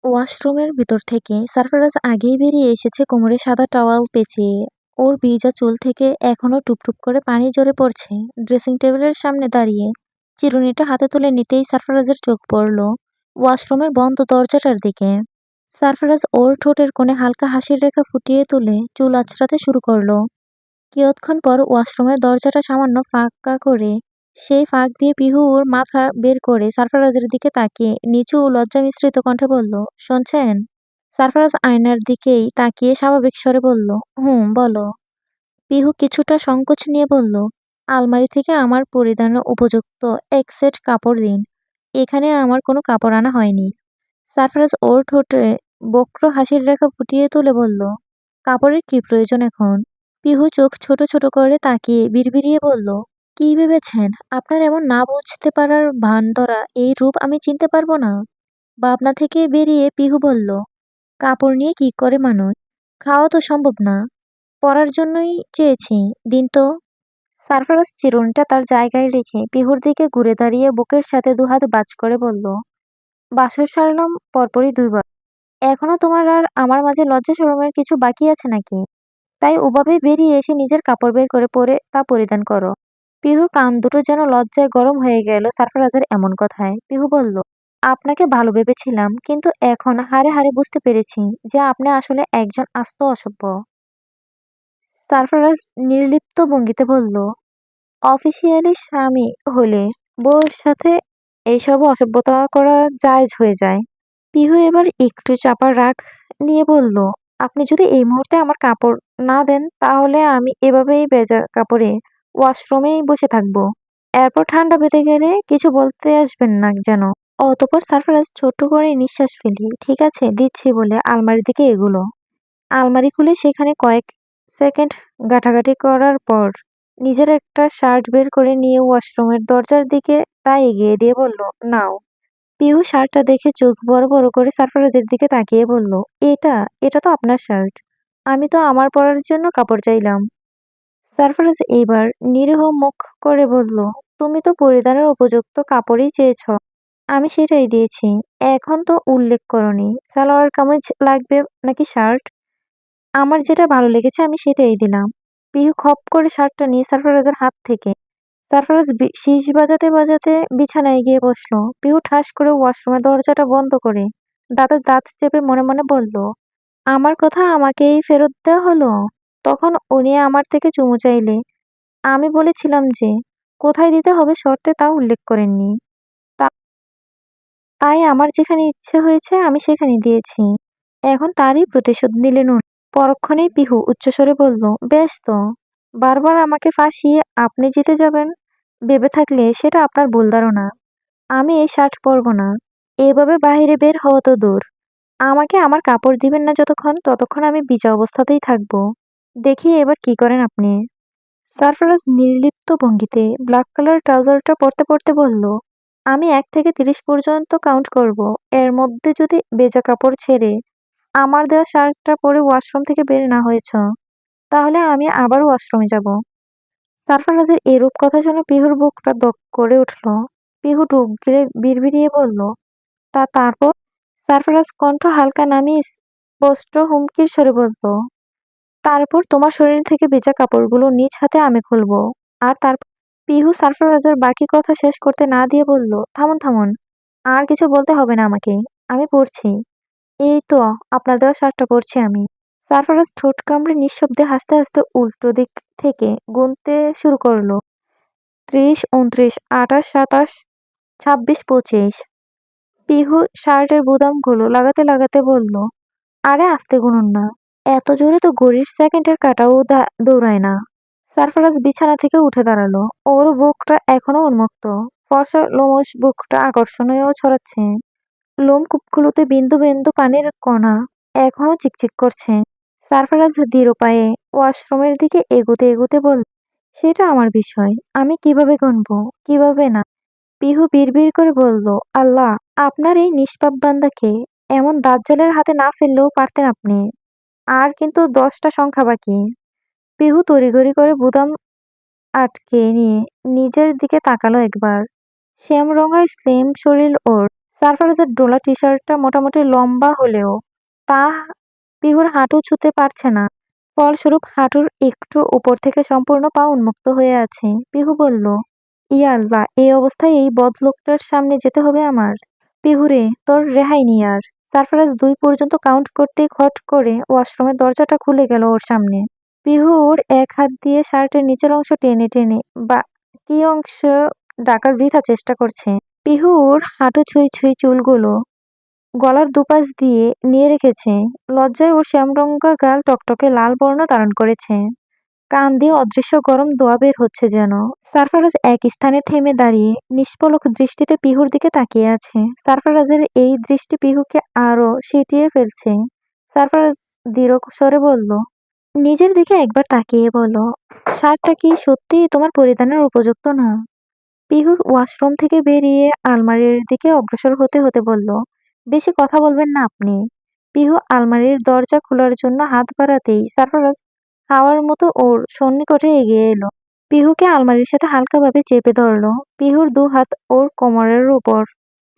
ওয়াশরুমের ভিতর থেকে সারফারাজ আগেই বেরিয়ে এসেছে কোমরে সাদা টাওয়াল পেঁচিয়ে। ওর ভিজা চুল থেকে এখনো টুপটুপ করে পানি ঝরে পড়ছে। ড্রেসিং টেবিলের সামনে দাঁড়িয়ে চিরুনিটা হাতে তুলে নিতেই সারফারাজের চোখ পড়ল ওয়াশরুমের বন্ধ দরজাটার দিকে। সারফারাজ ওর ঠোঁটের কোণে হালকা হাসির রেখা ফুটিয়ে তুলে চুল আঁচড়াতে শুরু করলো। কিয়ৎক্ষণ পর ওয়াশরুমের দরজাটা সামান্য ফাঁকা করে সেই ফাঁক দিয়ে পিহু ওর মাথা বের করে সারফারাজের দিকে তাকিয়ে নিচু ও লজ্জা মিশ্রিত কণ্ঠে বলল, শুনছেন? সারফারাজ আয়নার দিকেই তাকিয়ে স্বাভাবিক স্বরে বলল, হুম, বলো। পিহু কিছুটা সংকোচ নিয়ে বলল, আলমারি থেকে আমার পরিধানের উপযুক্ত এক সেট কাপড় দিন। এখানে আমার কোনো কাপড় আনা হয়নি। সারফারাজ ওর ঠোঁটে বক্র হাসির রেখা ফুটিয়ে তুলে বলল, কাপড়ের কি প্রয়োজন এখন? পিহু চোখ ছোট ছোট করে তাকিয়ে বিড়বিড়িয়ে বলল, কি ভেবেছেন আপনার এমন না বুঝতে পারার ভান ধরা এই রূপ আমি চিনতে পারবো না? ভাবনা থেকে বেরিয়ে পিহু বলল, কাপড় নিয়ে কি করে মানুষ? খাওয়া তো সম্ভব না। পরার জন্যই চেয়েছি, দিন তো। সারফারাজ চিরুনিটা তার জায়গায় রেখে পিহুর দিকে ঘুরে দাঁড়িয়ে বুকের সাথে দুহাত বাজ করে বলল, বাসর সারলাম পরপরই 2 বার। এখনো তোমার আর আমার মাঝে লজ্জা শরমের কিছু বাকি আছে নাকি? তাই ওভাবে বেরিয়ে এসে নিজের কাপড় বের করে পরে তা পরিধান করো। পিহুর কান দুটো যেন লজ্জায় গরম হয়ে গেল সারফারাজের এমন কথায়। পিহু বলল, আপনাকে ভালো ভেবেছিলাম, কিন্তু এখন হাড়ে হাড়ে বুঝতে পেরেছি যে আপনি আসলে একজন আস্ত অসভ্য। সারফারাজ নির্লিপ্ত ভঙ্গিতে বলল, অফিসিয়ালি স্বামী হলে বউয়ের সাথে এইসব অসভ্যতা করা জায়েজ হয়ে যায়। পিহু এবার একটু চাপা রাগ নিয়ে বলল, আপনি যদি এই মুহূর্তে আমার কাপড় না দেন তাহলে আমি এভাবেই ভেজা কাপড়ে ওয়াশরুমেই বসে থাকবো। এরপর ঠান্ডা বেঁধে গেলে কিছু বলতে আসবেন না যেন। অতঃপর সারফারাজ ছোট্ট করে নিঃশ্বাস ফেলে ঠিক আছে দিচ্ছি বলে আলমারির দিকে এগুলো। আলমারি খুলে সেখানে কয়েক সেকেন্ড ঘাটাঘাটি করার পর নিজের একটা শার্ট বের করে নিয়ে ওয়াশরুমের দরজার দিকে তা এগিয়ে দিয়ে বলল, নাও। পিহু শার্টটা দেখে চোখ বড় বড় করে সারফারাজের দিকে তাকিয়ে বলল, এটা এটা তো আপনার শার্ট। আমি তো আমার পরার জন্য কাপড় চাইলাম। সারফারাজ এবার নিরীহ মুখ করে বলল, তুমি তো পরিধানের উপযুক্ত কাপড়ই চেয়েছ, আমি সেটাই দিয়েছি। এখন তো উল্লেখ করনি সালোয়ার কামিজ লাগবে নাকি শার্ট। আমার যেটা ভালো লেগেছে আমি সেটাই দিলাম। পিহু খপ করে শার্টটা নিয়ে সারফারাজের হাত থেকে সারফারাজ শিস বাজাতে বাজাতে বিছানায় গিয়ে বসলো। পিহু ঠাস করে ওয়াশরুমের দরজাটা বন্ধ করে দাঁতে দাঁত চেপে মনে মনে বলল, আমার কথা আমাকেই ফেরত দেওয়া হলো। তখন উনি আমার থেকে চুমু চাইলে আমি বলেছিলাম যে কোথায় দিতে হবে শর্তে তা উল্লেখ করেননি। তা- তাই আমার যেখানে ইচ্ছে হয়েছে আমি সেখানে দিয়েছি। এখন তারই প্রতিশোধ নিলেন উনি। পরক্ষণেই পিহু উচ্চস্বরে বলল, বেশ তো, বারবার আমাকে ফাঁসিয়ে আপনি জিতে যাবেন ভেবে থাকলে সেটা আপনার ভুল ধারণা। আমি এই শার্ট পরবো না। এভাবে বাইরে বের হওয়া তো দূর, আমাকে আমার কাপড় দিবেন না যতক্ষণ, ততক্ষণ আমি ভিজা অবস্থাতেই থাকবো। দেখি এবার কি করেন আপনি। সারফারাজ নির্লিপ্ত ভঙ্গিতে ব্ল্যাক কালার ট্রাউজারটা পরতে পরতে বলল, আমি 1 থেকে 30 পর্যন্ত কাউন্ট করব। এর মধ্যে যদি ভেজা কাপড় ছেড়ে আমার দেওয়া শার্টটা পরে ওয়াশরুম থেকে বের না হয়েছ, তাহলে আমি আবার ওয়াশরুমে যাব। সারফারাজের এরূপ কথা শুনে পিহুর বুকটা দপ করে উঠল। পিহু ঢোক গিলে বিড়বিড়িয়ে বলল, তারপর? সারফারাজ কণ্ঠ হালকা নামিয়ে স্পষ্ট হুমকির স্বরে বলল, তারপর তোমার শরীর থেকে ভেজা কাপড়গুলো নিজ হাতে আমি খুলবো। আর তারপর? পিহু সারফারাজের বাকি কথা শেষ করতে না দিয়ে বলল, থামুন থামুন, আর কিছু বলতে হবে না আমাকে, আমি পড়ছি। এই তো আপনার দেওয়া শার্টটা পরছি আমি। সারফারাজ ঠোঁট কামড়ে নিঃশব্দে হাসতে হাসতে উল্টো দিক থেকে গুনতে শুরু করলো, 30, 29, 28, 27, 26, 25। পিহু শার্টের বোতামগুলো লাগাতে লাগাতে বলল, আরে আস্তে গুনুন না, এত জোরে তো ঘড়ির সেকেন্ডের কাঁটাও দৌড়ায় না। সারফারাজ বিছানা থেকে উঠে দাঁড়ালো। ওর বুকটা এখনো উন্মুক্ত, ফর্সা লোমশ বুকটা আকর্ষণীয় ছড়াচ্ছে। লোমকূপগুলোতে বিন্দু বিন্দু পানির কণা এখনো চিকচিক করছে। সারফারাজ ধীর পায়ে ওয়াশরুমের দিকে এগুতে এগুতে বলল, সেটা আমার বিষয়, আমি কিভাবে গুনবো কিভাবে না। পিহু বিড়বিড় করে বলল, আল্লাহ, আপনার এই নিষ্পাপ বান্দাকে এমন দাজ্জালের হাতে না ফেললেও পারতেন আপনি। আর কিন্তু 10টা সংখ্যা বাকি। পিহু তড়িঘড়ি করে বোতাম আটকে নিয়ে নিজের দিকে তাকালো একবার। শ্যামরঙা স্লিম শরীর ওর। সারফারাজের ডোলা টি-শার্টটা মোটামুটি লম্বা হলেও তা পিহুর হাঁটু ছুঁতে পারছে না। ফলস্বরূপ হাঁটুর একটু উপর থেকে সম্পূর্ণ পা উন্মুক্ত হয়ে আছে। পিহু বলল, ইয়া আল্লাহ, এই অবস্থায় এই বদলোকটার সামনে যেতে হবে আমার। পিহুরে, তোর রেহাই নেই আর। সারফারাজ 2 পর্যন্ত কাউন্ট করতেই খট করে ওয়াশরুমের দরজাটা খুলে গেল ওর সামনে। পিহু ওর এক হাত দিয়ে শার্টের নিচের অংশ টেনে টেনে বাকি অংশ ঢাকার বৃথা চেষ্টা করছে। পিহু ওর হাঁটু ছুঁই ছুঁই চুলগুলো গলার দুপাশ দিয়ে নিয়ে রেখেছে। লজ্জায় ওর শ্যামরঙা গাল টকটকে লাল বর্ণ ধারণ করেছে। কান দিয়ে অদৃশ্য গরম ধোঁয়া বের হচ্ছে যেন। সারফারাজ এক স্থানে থেমে দাঁড়িয়ে নিষ্পলক দৃষ্টিতে পিহুর দিকে তাকিয়ে আছে। সারফারাজের এই দৃষ্টি পিহুকে আরো সিঁটিয়ে ফেলছে। সারফারাজ দৃঢ় স্বরে বলল, নিজের দিকে একবার তাকিয়ে বলো, শার্টটা কি সত্যিই তোমার পরিধানের উপযুক্ত না? পিহু ওয়াশরুম থেকে বেরিয়ে আলমারির দিকে অগ্রসর হতে হতে বলল, বেশি কথা বলবেন না আপনি। পিহু আলমারির দরজা খোলার জন্য হাত বাড়াতেই সারফারাজ হাওয়ার মতো ওর সন্নিকটে এগিয়ে এলো। পিহুকে আলমারির সাথে হালকাভাবে চেপে ধরলো। পিহুর 2 হাত ওর কোমরের উপর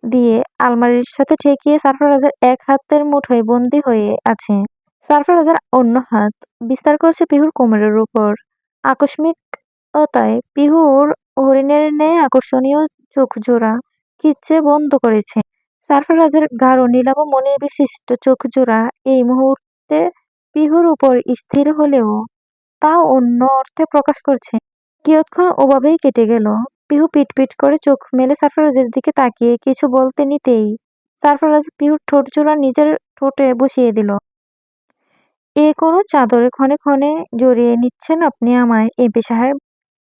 দিয়ে আলমারির সাথে ঠেকিয়ে সারফারাজের এক হাতের মুঠোয় বন্দী হয়ে আছে। সারফারাজের অন্য হাত বিস্তার করছে পিহুর কোমরের উপর। আকস্মিকতায় পিহুর হরিণের ন্যায় আকর্ষণীয় চোখজোড়া খিচ্ছে বন্ধ করেছে। সারফারাজের গাঢ় নীলাভ মণি বিশিষ্ট চোখজোড়া এই মুহূর্তে পিহুর উপর স্থির হলেও তা অন্য অর্থে প্রকাশ করছে। কিয়ৎক্ষণ ওভাবেই কেটে গেল। পিহু পিটপিট করে চোখ মেলে সারফারাজের দিকে তাকিয়ে কিছু বলতে নিতেই সারফারাজ পিহুর ঠোঁটজোড়া নিজের ঠোঁটে বসিয়ে দিল। এ কোনো চাদরে ক্ষণে ক্ষণে জড়িয়ে নিচ্ছেন আপনি আমায় এমপি সাহেব?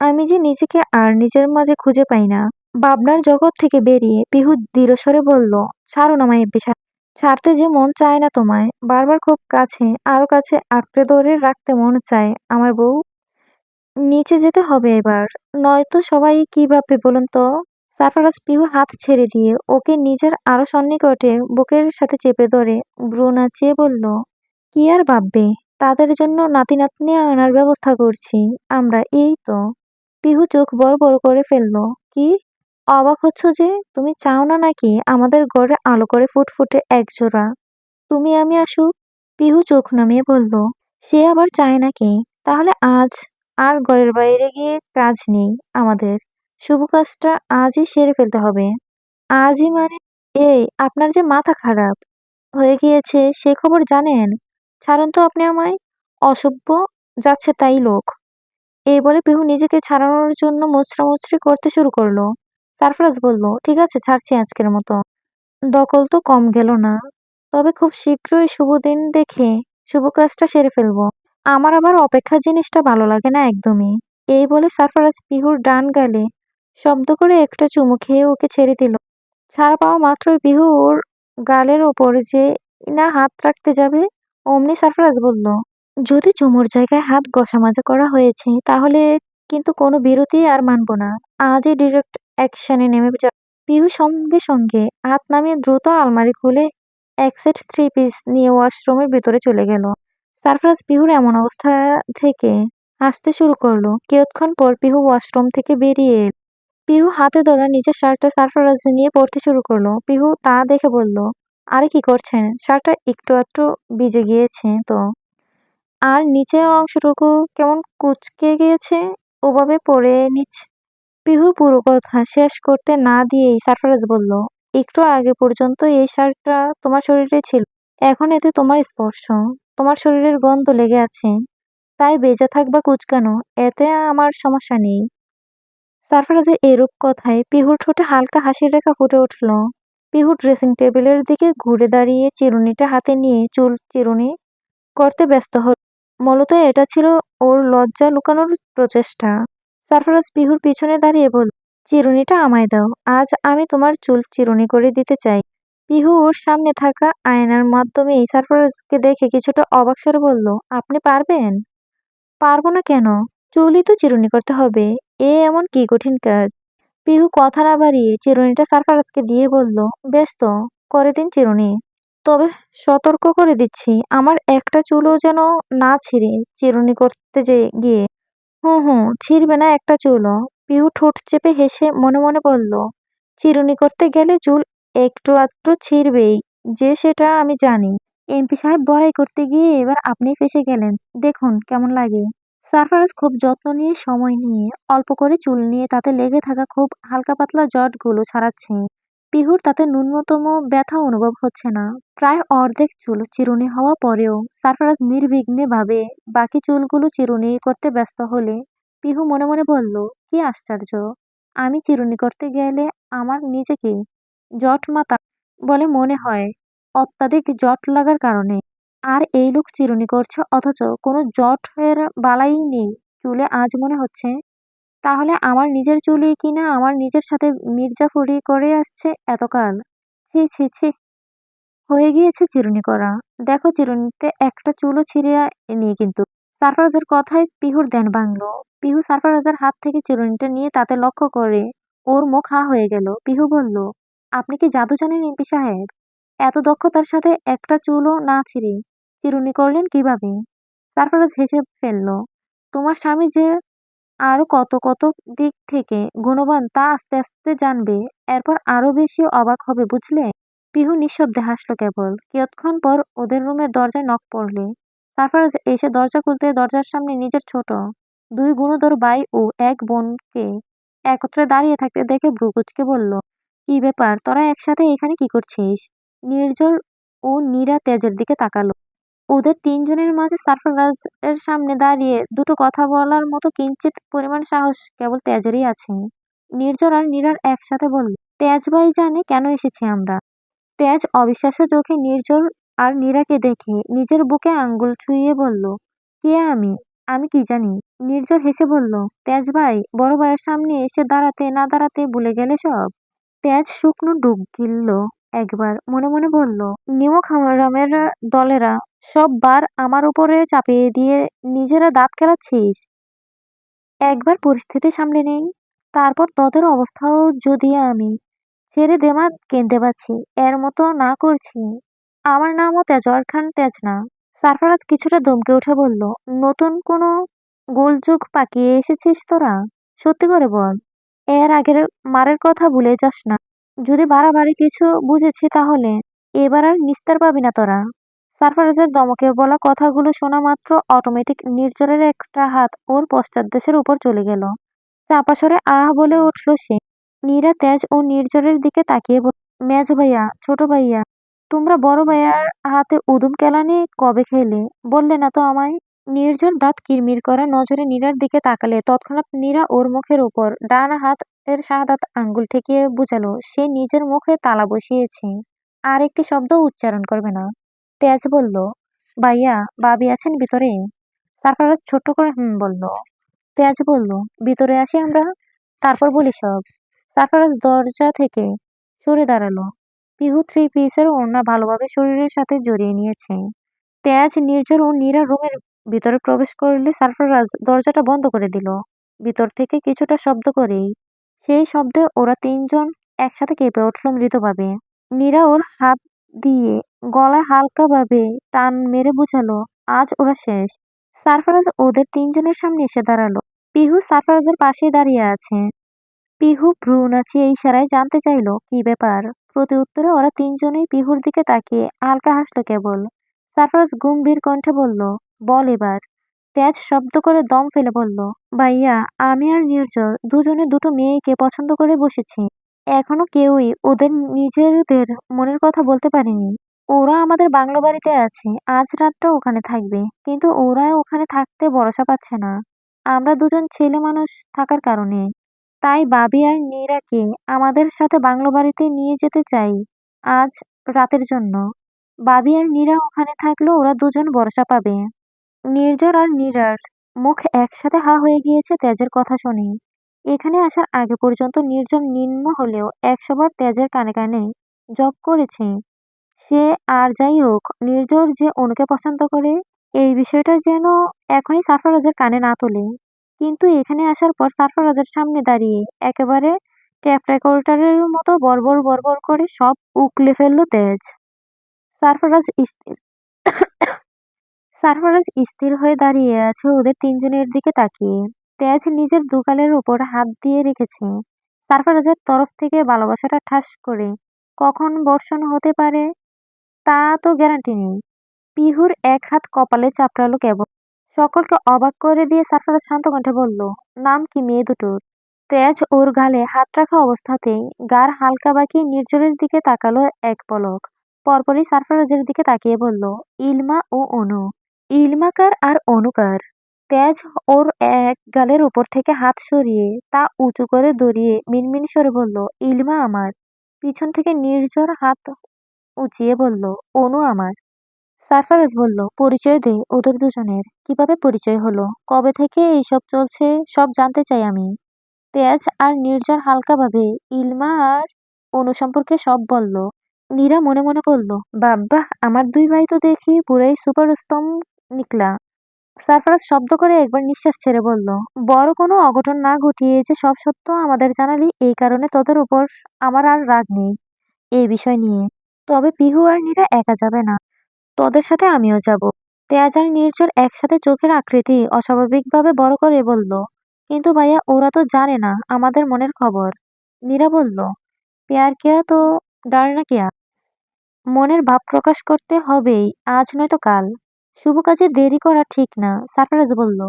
আমি যে নিজেকে আর নিজের মাঝে খুঁজে পাই না। ভাবনার জগৎ থেকে বেরিয়ে পিহু দৃঢ়স্বরে বলল, ছাড়ুন আমায় এমপি সাহেব। ছাড়তে যে মন চায় না তোমায়, বারবার খুব কাছে, আরো কাছে আঁকড়ে ধরে রাখতে মন চায় আমার বউ। নিচে যেতে হবে এবার, নয়তো সবাই কি ভাববে বলুন তো? সারফারাজ পিহুর হাত ছেড়ে দিয়ে ওকে নিজের আরো সন্নিকটে বুকের সাথে চেপে ধরে ভ্রু নাচিয়ে বলল, কি আর ভাববে? তাদের জন্য নাতি নাতনি আনার ব্যবস্থা করছি আমরা, এই তো। পিহু চোখ বড় বড় করে ফেলল। কি অবাক হচ্ছ যে? তুমি চাও না নাকি আমাদের ঘরে আলো করে ফুটফুটে একজোড়া তুমি আমি আসুক? পিহু চোখ নামিয়ে বলল, সে আবার চায় নাকি? তাহলে আজ আর ঘরের বাইরে গিয়ে কাজ নেই আমাদের। শুভ কাজটা আজই সেরে ফেলতে হবে। আজই মানে? এই, আপনার যে মাথা খারাপ হয়ে গিয়েছে সে খবর জানেন? ছাড়ুন তো আপনি আমায়। অসভ্য, যাচ্ছে তাই লোক। এই বলে পিহু নিজেকে ছাড়ানোর জন্য মুচড়ামুচড়ি করতে শুরু করলো। সারফরাজ বলল, ঠিক আছে, ছাড়ছি আজকের মতো। দখল তো কম গেল না। তবে খুব শীঘ্রই শুভ দিন দেখে শুভ কাজটা সেরে ফেলবো। আমার আবার অপেক্ষা জিনিসটা ভালো লাগে না একদমই। এই বলে সারফরাজ পিহুর ডান গালে শব্দ করে একটা চুমু খেয়ে ওকে ছেড়ে দিল। ছাড়া পাওয়া মাত্রই পিহু ওর গালের ওপর যে না হাত রাখতে যাবে, অমনি সারফরাজ বলল, যদি চুমুর জায়গায় হাত ঘষা-মাজা করা হয়েছে তাহলে কিন্তু কোনো বিরতি আর মানব না। আজই ডিরেক্ট অ্যাকশনে নেমে যাব। পিহু সঙ্গে সঙ্গে হাত নামিয়ে দ্রুত আলমারি খুলে এক সেট 3 পিস নিয়ে ওয়াশরুমের ভিতরে চলে গেল। সারফরাজ পিহুর এমন অবস্থা থেকে হাসতে শুরু করলো। কিয়ৎক্ষণ পর পিহু ওয়াশরুম থেকে বেরিয়ে এল। পিহু হাতে ধরা নিজের শার্টটা সারফরাজ নিয়ে পড়তে শুরু করলো। পিহু তা দেখে বলল, আরে কি করছেন? শার্টটা একটু আধটু ভিজে গিয়েছে তো। আর নিচের অংশটুকু কেমন কুঁচকে গিয়েছে, ওভাবে পরে নিচ্ছে। পিহুর পুরো কথা শেষ করতে না দিয়েই সারফরাজ বলল, একটু আগে পর্যন্ত এই শার্টটা তোমার শরীরে ছিল। এখন এতে তোমার স্পর্শ, তোমার শরীরের গন্ধ লেগে আছে। তাই ভেজা থাক বা কুঁচকানো, এতে আমার সমস্যা নেই। সারফরাজের এরূপ কথায় পিহুর ঠোঁটে হালকা হাসির রেখা ফুটে উঠল। পিহু ড্রেসিং টেবিলের দিকে ঘুরে দাঁড়িয়ে চিরুনিটা হাতে নিয়ে চুল চিরুনি করতে ব্যস্ত হল। মূলত এটা ছিল ওর লজ্জা লুকানোর প্রচেষ্টা। সারফরাজ পিহুর পিছনে দাঁড়িয়ে বলল, চিরুনিটা আমায় দাও, আজ আমি তোমার চুল চিরুনি করে দিতে চাই। পিহু ওর সামনে থাকা আয়নার মাধ্যমেই সারফরাজকে দেখে কিছুটা অবাক স্বরে বলল, আপনি পারবেন? পারবো না কেন? চুলই তো চিরুনি করতে হবে, এমন কি কঠিন কাজ? পিহু কথা না বাড়িয়ে চিরুনিটা সারফারাজকে দিয়ে বলল, বেশ তো, করে দিন চিরুনি। তবে সতর্ক করে দিচ্ছি, আমার একটা চুলও যেন না ছিঁড়ে চিরুনি করতে গিয়ে। হুঁ হুঁ, ছিঁড়বে না একটা চুলও। পিহু ঠোঁট চেপে হেসে মনে মনে বলল, চিরুনি করতে গেলে চুল একটু আধটু ছিড়বেই, যে সেটা আমি জানি। এমপি সাহেব বড়াই করতে গিয়ে এবার আপনি ফেঁসে গেলেন। দেখুন কেমন লাগে। সারফারাজ খুব যত্ন নিয়ে সময় নিয়ে অল্প করে চুল নিয়ে তাতে লেগে থাকা খুব হালকা পাতলা জটগুলো ছাড়াচ্ছে। পিহুর তাতে ন্যূনতম ব্যথা অনুভব হচ্ছে না। প্রায় অর্ধেক চুল চিরুনি হওয়া পরেও সারফারাজ নির্বিঘ্নে ভাবে বাকি চুলগুলো চিরুনি করতে ব্যস্ত হলে পিহু মনে মনে বলল, কি আশ্চর্য, আমি চিরুনি করতে গেলে আমার নিজেকে জট মাতা বলে মনে হয়, অত্যাধিক জট লাগার কারণে। আর এই লোক চিরুনি করছে অথচ কোনো জটের বালাই নেই চুলে। আজ মনে হচ্ছে তাহলে আমার নিজের চুলই কিনা আমার নিজের সাথে মির্জাফরি করে আসছে এতকাল। ছি ছি ছি, হয়ে গিয়েছে চিরুনি করা। দেখো চিরুনিতে একটা চুলও ছিঁড়ে নেই কিন্তু। সারফারাজের কথায় পিহুর ধ্যান ভাঙলো। পিহু সারফারাজের হাত থেকে চিরুনিটা নিয়ে তাতে লক্ষ্য করে ওর মুখ হা হয়ে গেল। পিহু বলল, আপনি কি জাদু জানেন এমপি সাহেব? এত দক্ষতার সাথে একটা চুলও না ছিঁড়ে চিরুনি করলেন কিভাবে? সারফারাজ হেসে ফেলল। তোমার স্বামী যে আরো কত কত দিক থেকে গুণবান তা আস্তে আস্তে জানবে, এরপর আরো বেশি অবাক হবে বুঝলে। পিহু নিঃশব্দে হাসলো কেবল। কিয়ৎক্ষণ পর ওদের রুমের দরজায় নক পড়লে সারফারাজ এসে দরজা খুলতে দরজার সামনে নিজের ছোট দুই গুণধর ভাই ও এক বোনকে একত্রে দাঁড়িয়ে থাকতে দেখে ভ্রু কুঁচকে বলল, কি ব্যাপার, তোরা একসাথে এখানে কি করছিস? নির্ঝর ও নীরা তেজের দিকে তাকালো। ওদের তিনজনের মাঝে সারফারাজ এর সামনে দাঁড়িয়ে দুটো কথা বলার মতো কিঞ্চিত পরিমাণ সাহস কেবল তেজেরই আছে। নির্ঝর আর নীরার একসাথে বলল, তেজ ভাই জানে কেন এসেছি আমরা। তেজ অবিশ্বাস্য চোখে নির্ঝর আর নীরাকে দেখে নিজের বুকে আঙ্গুল ছুঁয়ে বলল, কে আমি? আমি কি জানি? নির্ঝর হেসে বলল, তেজ ভাই, বড় ভাইয়ের সামনে এসে দাঁড়াতে না দাঁড়াতে ভুলে গেলে সব। তেজ শুকনো ডুব গিলল একবার, মনে মনে বলল, নিমক হারামের দলেরা সব বার আমার উপরে চাপিয়ে দিয়ে নিজেরা দাঁত কেলাচ্ছিস। একবার পরিস্থিতি সামলে নেই, তারপর তোদের অবস্থাও যদি আমি ছেড়ে দেমা কিনতে পারছি, এর মতো না করছি। আমার নামও তেজর খান তেজ না। সারফারাজ কিছুটা দমকে উঠে বলল, নতুন কোনো গোলযোগ পাকিয়ে এসেছিস তোরা? সত্যি করে বল, এর আগের মারের কথা ভুলে যাস না। যদি বাড়াবাড়ি কিছু বুঝেছি তাহলে এবার আর নিস্তার পাবি না তোরা। সারফারাজের দমকে বলা কথাগুলো শোনা মাত্র অটোমেটিক নির্ঝরের একটা হাত ওর পশ্চাৎদেশের উপর চলে গেল। চাপা স্বরে আহ বলে উঠল সে। নীরা তেজ ও নির্ঝরের দিকে তাকিয়ে বলল, মেজো ভাইয়া, ছোট ভাইয়া, তোমরা বড় ভাইয়ার হাতে উদুম কেলানি কবে খেলে? বললে না তো আমায়। নির্ঝর দাঁত কিরমির করা নজরে নীরার দিকে তাকালে তৎক্ষণাৎ নীরা ওর মুখের উপর ডান হাত এর শাহাদাত আঙ্গুল ঠেকিয়ে বুঝালো সে নিজের মুখে তালা বসিয়েছে, আর একটি শব্দ উচ্চারণ করবে না। তেজ বলল, ভাইয়া, ভাবি আছেন ভিতরে? সারফারাজ ছোট্ট করে বলল। তেজ বলল, ভিতরে আসি আমরা, তারপর বলি সব। সারফারাজ দরজা থেকে সরে দাঁড়ালো। পিহু থ্রি পিসের ওড়না ভালোভাবে শরীরের সাথে জড়িয়ে নিয়েছে। তেজ, নির্ঝর ও নীরা রুমের ভিতরে প্রবেশ করলে সারফারাজ দরজাটা বন্ধ করে দিল, ভিতর থেকে কিছুটা শব্দ করেই। সেই শব্দে ওরা তিনজন একসাথে কেঁপে উঠল মৃদুভাবে। নীরা ওর হাত দিয়ে গলায় হালকাভাবে টান মেরে বুঝালো, আজ ওরা শেষ। সারফারাজ ওদের তিনজনের সামনে এসে দাঁড়ালো। পিহু সারফারাজের পাশেই দাঁড়িয়ে আছে। পিহু ভ্রু নাচিয়ে ইশারায় জানতে চাইলো কি ব্যাপার। প্রতি উত্তরে ওরা তিনজনেই পিহুর দিকে তাকিয়ে হালকা হাসলো কেবল। সারফারাজ গম্ভীর কণ্ঠে বলল, বল এবার। তেজ শব্দ করে দম ফেলে বলল, ভাইয়া, আমি আর নির্ঝর দুজনে দুটো মেয়েকে পছন্দ করে বসেছি। এখনো কেউই ওদের নিজেদের মনের কথা বলতে পারেনি। ওরা আমাদের বাংলো বাড়িতে আছে, আজ রাতটা ওখানে থাকবে, কিন্তু ওরা ওখানে থাকতে ভরসা পাচ্ছে না আমরা দুজন ছেলে মানুষ থাকার কারণে। তাই বাবি আর নীরাকে আমাদের সাথে বাংলো বাড়িতে নিয়ে যেতে চাই আজ রাতের জন্য। বাবি আর নীরা ওখানে থাকলে ওরা দুজন ভরসা পাবে। নির্ঝর আর নীরার মুখ একসাথে হা হয়ে গিয়েছে তেজের কথা শুনে। এখানে আসার আগে পর্যন্ত নির্ঝর নিম্ন হলেও 100 বার তেজের কানে কানে জপ করেছে সে আর যাই হোক নির্ঝর যে অনুকে পছন্দ করে, এই বিষয়টা যেন এখনই সারফারাজের কানে না তোলে। কিন্তু এখানে আসার পর সারফারাজের সামনে দাঁড়িয়ে একেবারে ট্যাপ রেকর্ডারের মতো বড়বড় বড়বড় করে সব উকলে ফেললো তেজ। সারফারাজ স্থির সারফারাজ স্থির হয়ে দাঁড়িয়ে আছে ওদের তিনজনের দিকে তাকিয়ে। তেজ নিজের দুগালের উপর হাত দিয়ে রেখেছে। সারফারাজের তরফ থেকে ভালোবাসাটা ঠাস করে কখন বর্ষণ হতে পারে তা তো গ্যারান্টি নেই। পিহুর এক হাত কপালে চাপড়ালো কেবল। সকলকে অবাক করে দিয়ে সারফারাজ শান্ত কণ্ঠে বলল, নাম কি মেয়ে দুটোর? তেজ ওর গালে হাত রাখা অবস্থাতেই গার হালকা বাঁকিয়ে নির্জরের দিকে তাকালো এক পলক। পরপরই সারফারাজের দিকে তাকিয়ে বলল, ইলমা ও অনু। ইলমাকার আর অনুকার? তেজ ওর এক গালের উপর থেকে হাত সরিয়ে তা উঁচু করে দড়িয়ে মিনমিন স্বরে বলল, ইলমা আমার। পিছন থেকে নির্ঝর হাত উঁচিয়ে বলল, অনু আমার। সারফারাজ বলল, পরিচয় দে ওদের দুজনের। কিভাবে পরিচয় হলো, কবে থেকে এইসব চলছে, সব জানতে চাই আমি। তেজ আর নির্ঝর হালকাভাবে ইলমা আর অনু সম্পর্কে সব বলল। নীরা মনে মনে বলল, বাব্বা, আমার দুই ভাই তো দেখি পুরাই সুপার স্তম নিকলা। সারফারাজ শব্দ করে একবার নিঃশ্বাস ছেড়ে বলল, বড় কোনো অঘটন না ঘটিয়ে যে সব সত্য আমাদের জানালি, এই কারণে তোদের উপর আমার আর রাগ নেই এই বিষয় নিয়ে। তবে পিহু আর নীরা একা যাবে না, তোদের সাথে আমিও যাব। তেজ আর নির্ঝর একসাথে চোখের আকৃতি অস্বাভাবিকভাবে বড় করে বলল, কিন্তু ভাইয়া ওরা তো জানে না আমাদের মনের খবর। নীরা বলল, প্যার কিয়া তো ডারনা কিয়া। মনের ভাব প্রকাশ করতে হবেই, আজ নয়তো কাল। শুভ কাজে দেরি করা ঠিক না। সারফারাজ বলল,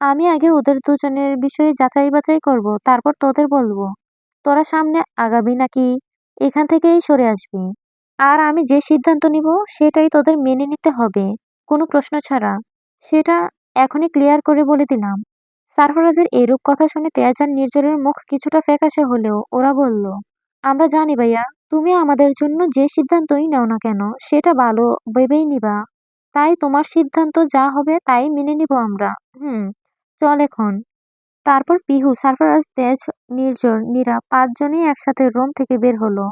আমি আগে ওদের দুজনের বিষয়ে যাচাই বাছাই করব, তারপর তোদের বলবো। তোরা সামনে আগাবি নাকি এখান থেকেই সরে আসবি? আর আমি যে সিদ্ধান্ত নিব সেটাই তোদের মেনে নিতে হবে, কোনো প্রশ্ন ছাড়া। সেটা এখনই ক্লিয়ার করে বলে দিলাম। সারফরাজের এরূপ কথা শুনে তেজ আর নির্জরের মুখ কিছুটা ফ্যাকাশে হলেও ওরা বলল, আমরা জানি ভাইয়া, তুমি আমাদের জন্য যে সিদ্ধান্তই নাও না কেন সেটা ভালো ভেবেই নিবা। তাই তোমার সিদ্ধান্ত যা হবে তাই মেনে নিব আমরা। চল এখন। তারপর পিহু, সারফারাজ, তেজ, নির্ঝর, নীরা পাঁচজনেই একসাথে রুম থেকে বের হলো।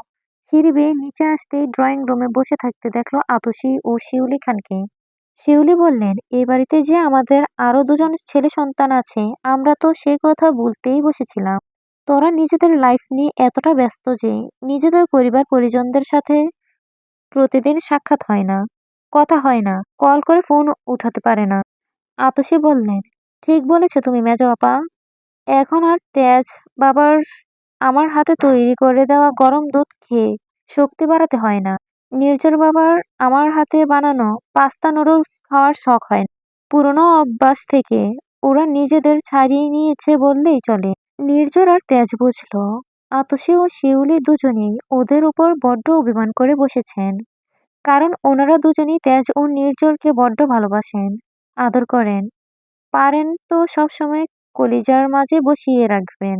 সিঁড়ি বেয়ে নিচে আসতেই ড্রয়িং রুমে বসে থাকতে দেখলো আতসী ও শিউলি খানকে। শিউলি বললেন, এ বাড়িতে যে আমাদের আরো দুজন ছেলে সন্তান আছে, আমরা তো সে কথা বলতেই বসেছিলাম। তোরা নিজেদের লাইফ নিয়ে এতটা ব্যস্ত যে নিজেদের পরিবার পরিজনদের সাথে প্রতিদিন সাক্ষাৎ হয় না, কথা হয় না, কল করে ফোন উঠাতে পারে না। আতসী বললেন, ঠিক বলেছ তুমি মেজো আপা। এখন আর তেজ বাবার আমার হাতে তৈরি করে দেওয়া গরম দুধ খেয়ে শক্তি বাড়াতে হয় না। নির্ঝর বাবার আমার হাতে বানানো পাস্তা নুডলস খাওয়ার শখ হয় না। পুরনো অভ্যাস থেকে ওরা নিজেদের ছাড়িয়ে নিয়েছে বললেই চলে। নির্ঝর আর তেজ বুঝলো আতসী ও শিউলি দুজনেই ওদের উপর বড্ড অভিমান করে বসেছেন। কারণ ওনারা দুজনেই তেজ ও নির্ঝরকে বড্ড ভালোবাসেন, আদর করেন, পারেন তো সবসময় কলিজার মাঝে বসিয়ে রাখবেন।